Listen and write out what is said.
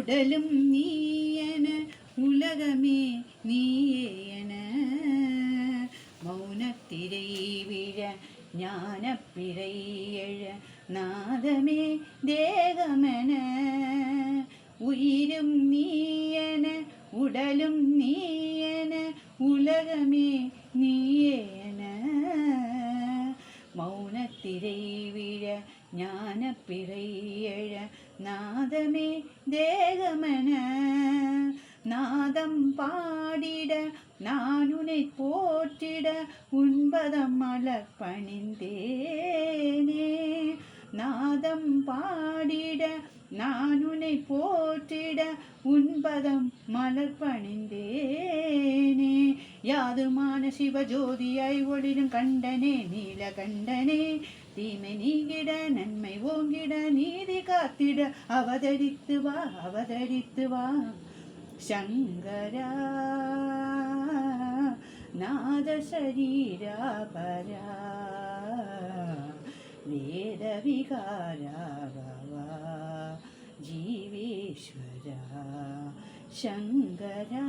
உடலும் நீயன உலகமே நீயேயன மௌனத்திரை விழ ஞானப்பிறை எழ நாதமே தேகமென உயிரும் நீயன உடலும் நீயன உலகமே நீயேயன மௌனத்திரை விழ ஞானப்பிறை எழ நாதமே தேகமென நாதம் பாடிட நானுனை போற்றிட உன்பதம் மலர் பணிந்தேனே நாதம் பாடிட நானுனை போற்றிட உன்பதம் மலர் பணிந்தேனே யாதுமான சிவஜோதியாய் ஒளிரும் கண்டனே நீலகண்டனே தீமை நீங்கிட நன்மை ஓங்கிட நீதி காத்திட அவதரித்து வா சங்கரா நாத சரீரா பரா வேத விகாரா பவா ஜீவேஸ்வரா சங்கரா